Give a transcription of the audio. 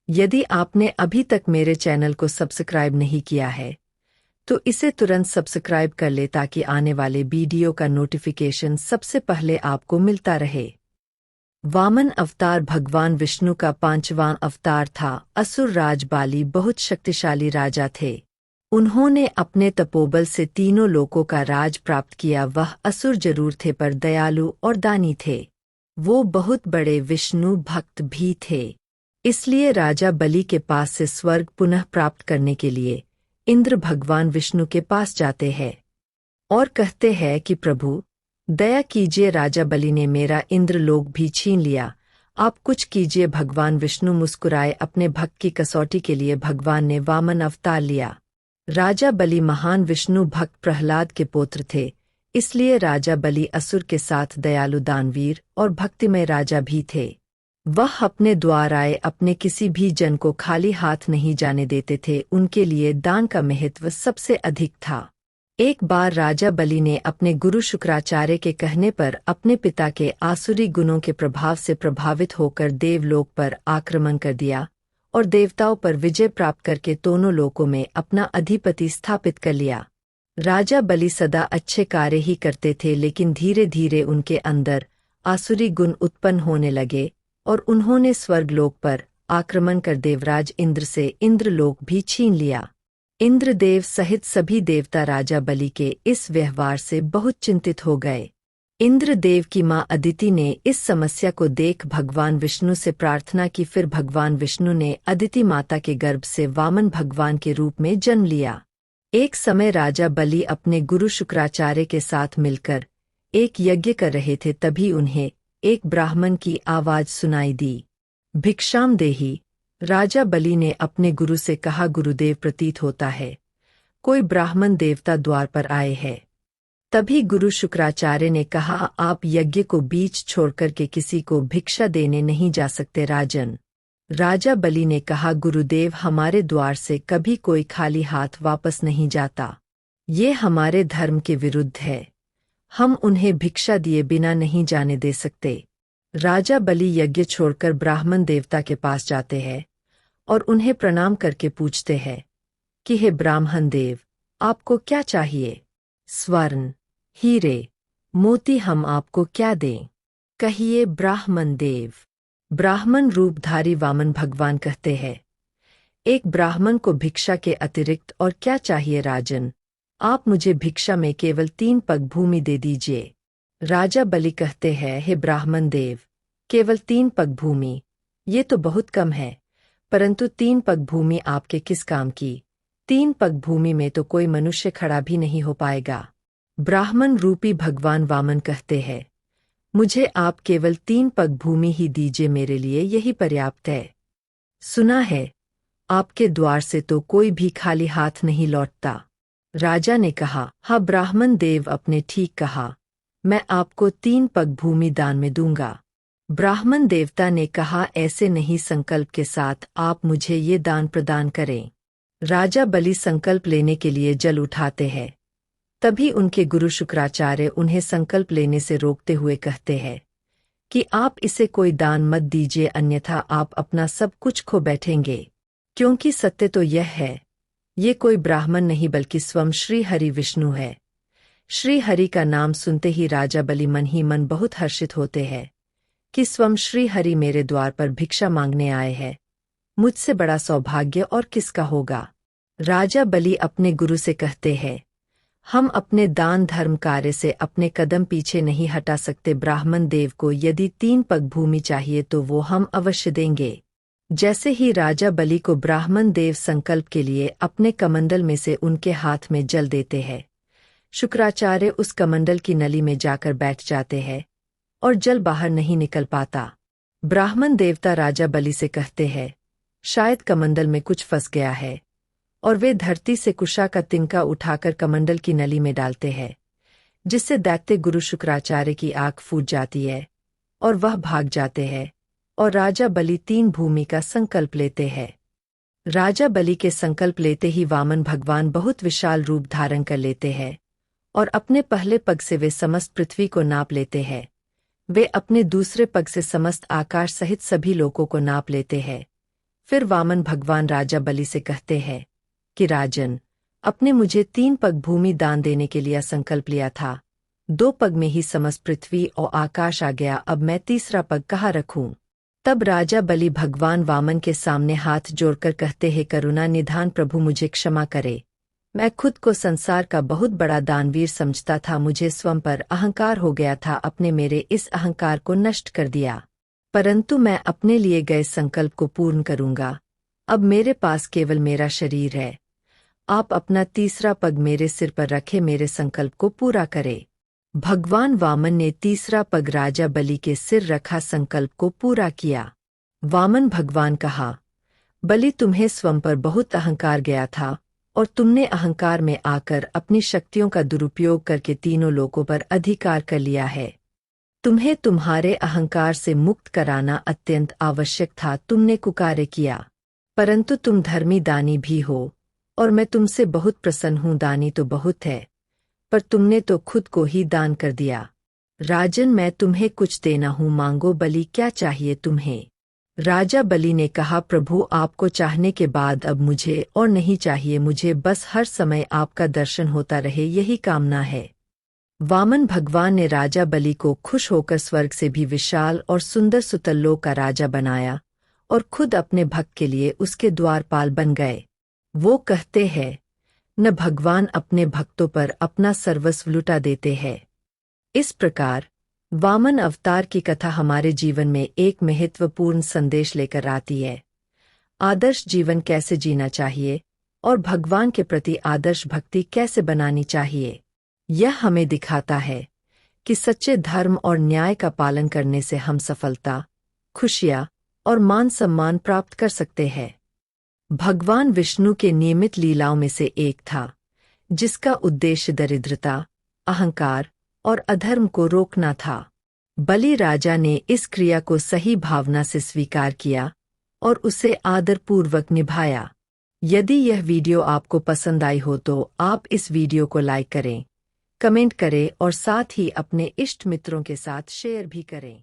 यदि आपने अभी तक मेरे चैनल को सब्सक्राइब नहीं किया है तो इसे तुरंत सब्सक्राइब कर ले ताकि आने वाले वीडियो का नोटिफिकेशन सबसे पहले आपको मिलता रहे। वामन अवतार भगवान विष्णु का 5वां अवतार था। असुर राज बाली बहुत शक्तिशाली राजा थे। उन्होंने अपने तपोबल से तीनों लोकों का राज प्राप्त किया। वह असुर जरूर थे पर दयालु और दानी थे। वो बहुत बड़े विष्णु भक्त भी थे। इसलिए राजा बलि के पास से स्वर्ग पुनः प्राप्त करने के लिए इंद्र भगवान विष्णु के पास जाते हैं और कहते हैं कि प्रभु दया कीजिए, राजा बलि ने मेरा इंद्रलोक भी छीन लिया, आप कुछ कीजिए। भगवान विष्णु मुस्कुराए। अपने भक्त की कसौटी के लिए भगवान ने वामन अवतार लिया। राजा बलि महान विष्णु भक्त प्रहलाद के पुत्र थे, इसलिए राजा बलि असुर के साथ दयालु दानवीर और भक्तिमय राजा भी थे। वह अपने द्वार आए अपने किसी भी जन को खाली हाथ नहीं जाने देते थे। उनके लिए दान का महत्व सबसे अधिक था। एक बार राजा बलि ने अपने गुरु शुक्राचार्य के कहने पर अपने पिता के आसुरी गुणों के प्रभाव से प्रभावित होकर देवलोक पर आक्रमण कर दिया और देवताओं पर विजय प्राप्त करके दोनों लोकों में अपना अधिपति स्थापित कर लिया। राजा बलि सदा अच्छे कार्य ही करते थे, लेकिन धीरे धीरे उनके अंदर आसुरी गुण उत्पन्न होने लगे और उन्होंने स्वर्गलोक पर आक्रमण कर देवराज इंद्र से इंद्रलोक भी छीन लिया। इंद्रदेव सहित सभी देवता राजा बलि के इस व्यवहार से बहुत चिंतित हो गए। इंद्रदेव की मां अदिति ने इस समस्या को देख भगवान विष्णु से प्रार्थना की। फिर भगवान विष्णु ने अदिति माता के गर्भ से वामन भगवान के रूप में जन्म लिया। एक समय राजा बलि अपने गुरु शुक्राचार्य के साथ मिलकर एक यज्ञ कर रहे थे। तभी उन्हें एक ब्राह्मण की आवाज सुनाई दी। भिक्षाम देहि। राजा बलि ने अपने गुरु से कहा, गुरुदेव प्रतीत होता है कोई ब्राह्मण देवता द्वार पर आए हैं। तभी गुरु शुक्राचार्य ने कहा, आप यज्ञ को बीच छोड़कर के किसी को भिक्षा देने नहीं जा सकते राजन। राजा बलि ने कहा, गुरुदेव हमारे द्वार से कभी कोई खाली हाथ वापस नहीं जाता, ये हमारे धर्म के विरुद्ध है, हम उन्हें भिक्षा दिए बिना नहीं जाने दे सकते। राजा बलि यज्ञ छोड़कर ब्राह्मण देवता के पास जाते हैं और उन्हें प्रणाम करके पूछते हैं कि हे ब्राह्मण देव, आपको क्या चाहिए? स्वर्ण, हीरे, मोती हम आपको क्या दें? कहिए ब्राह्मण देव। ब्राह्मण रूपधारी वामन भगवान कहते हैं, एक ब्राह्मण को भिक्षा के अतिरिक्त और क्या चाहिए राजन? आप मुझे भिक्षा में केवल 3 पग भूमि दे दीजिए। राजा बलि कहते हैं, हे ब्राह्मण देव, केवल 3 पग भूमि, ये तो बहुत कम है, परंतु 3 पग भूमि आपके किस काम की? 3 पग भूमि में तो कोई मनुष्य खड़ा भी नहीं हो पाएगा। ब्राह्मण रूपी भगवान वामन कहते हैं, मुझे आप केवल 3 पग भूमि ही दीजिए, मेरे लिए यही पर्याप्त है। सुना है आपके द्वार से तो कोई भी खाली हाथ नहीं लौटता। राजा ने कहा, हाँ ब्राह्मण देव, आपने ठीक कहा, मैं आपको 3 पग भूमि दान में दूंगा। ब्राह्मण देवता ने कहा, ऐसे नहीं, संकल्प के साथ आप मुझे ये दान प्रदान करें। राजा बलि संकल्प लेने के लिए जल उठाते हैं। तभी उनके गुरु शुक्राचार्य उन्हें संकल्प लेने से रोकते हुए कहते हैं कि आप इसे कोई दान मत दीजिए, अन्यथा आप अपना सब कुछ खो बैठेंगे। क्योंकि सत्य तो यह है, ये कोई ब्राह्मण नहीं बल्कि स्वयं श्री हरि विष्णु है। श्री हरि का नाम सुनते ही राजा बलि मन ही मन बहुत हर्षित होते हैं कि स्वयं श्री हरि मेरे द्वार पर भिक्षा मांगने आए हैं। मुझसे बड़ा सौभाग्य और किसका होगा। राजा बलि अपने गुरु से कहते हैं, हम अपने दान धर्म कार्य से अपने कदम पीछे नहीं हटा सकते। ब्राह्मण देव को यदि 3 पग भूमि चाहिए तो वो हम अवश्य देंगे। जैसे ही राजा बलि को ब्राह्मण देव संकल्प के लिए अपने कमंडल में से उनके हाथ में जल देते हैं, शुक्राचार्य उस कमंडल की नली में जाकर बैठ जाते हैं और जल बाहर नहीं निकल पाता। ब्राह्मण देवता राजा बलि से कहते हैं, शायद कमंडल में कुछ फंस गया है, और वे धरती से कुशा का तिनका उठाकर कमंडल की नली में डालते हैं, जिससे दैत्य गुरु शुक्राचार्य की आंख फूट जाती है और वह भाग जाते हैं और राजा बलि 3 भूमि का संकल्प लेते हैं। राजा बलि के संकल्प लेते ही वामन भगवान बहुत विशाल रूप धारण कर लेते हैं और अपने पहले पग से वे समस्त पृथ्वी को नाप लेते हैं। वे अपने दूसरे पग से समस्त आकाश सहित सभी लोकों को नाप लेते हैं। फिर वामन भगवान राजा बलि से कहते हैं कि राजन, अपने मुझे 3 पग भूमि दान देने के लिए संकल्प लिया था, 2 पग में ही समस्त पृथ्वी और आकाश आ गया, अब मैं तीसरा पग कहाँ रखूं? तब राजा बलि भगवान वामन के सामने हाथ जोड़कर कहते हैं, करुणा निधान प्रभु, मुझे क्षमा करे। मैं खुद को संसार का बहुत बड़ा दानवीर समझता था, मुझे स्वयं पर अहंकार हो गया था, अपने मेरे इस अहंकार को नष्ट कर दिया, परंतु मैं अपने लिए गए संकल्प को पूर्ण करूंगा। अब मेरे पास केवल मेरा शरीर है, आप अपना तीसरा पग मेरे सिर पर रखे, मेरे संकल्प को पूरा करे। भगवान वामन ने तीसरा पग राजा बलि के सिर रखा, संकल्प को पूरा किया। वामन भगवान कहा, बलि, तुम्हें स्वयं पर बहुत अहंकार गया था और तुमने अहंकार में आकर अपनी शक्तियों का दुरुपयोग करके तीनों लोकों पर अधिकार कर लिया है। तुम्हें तुम्हारे अहंकार से मुक्त कराना अत्यंत आवश्यक था, तुमने कुकार्य किया, परंतु तुम धर्मी दानी भी हो और मैं तुमसे बहुत प्रसन्न हूँ। दानी तो बहुत है, पर तुमने तो खुद को ही दान कर दिया। राजन, मैं तुम्हें कुछ देना हूँ, मांगो। बलि, क्या चाहिए तुम्हें? राजा बलि ने कहा, प्रभु, आपको चाहने के बाद अब मुझे और नहीं चाहिए, मुझे बस हर समय आपका दर्शन होता रहे, यही कामना है। वामन भगवान ने राजा बलि को खुश होकर स्वर्ग से भी विशाल और सुंदर सुतल्लोक का राजा बनाया और खुद अपने भक्त के लिए उसके द्वारपाल बन गए। वो कहते हैं, न भगवान अपने भक्तों पर अपना सर्वस्व लुटा देते हैं। इस प्रकार वामन अवतार की कथा हमारे जीवन में एक महत्वपूर्ण संदेश लेकर आती है। आदर्श जीवन कैसे जीना चाहिए और भगवान के प्रति आदर्श भक्ति कैसे बनानी चाहिए, यह हमें दिखाता है कि सच्चे धर्म और न्याय का पालन करने से हम सफलता, खुशियां और मान सम्मान प्राप्त कर सकते हैं। भगवान विष्णु के नियमित लीलाओं में से एक था, जिसका उद्देश्य दरिद्रता, अहंकार और अधर्म को रोकना था। बलि राजा ने इस क्रिया को सही भावना से स्वीकार किया और उसे आदरपूर्वक निभाया। यदि यह वीडियो आपको पसंद आई हो तो आप इस वीडियो को लाइक करें, कमेंट करें और साथ ही अपने इष्ट मित्रों के साथ शेयर भी करें।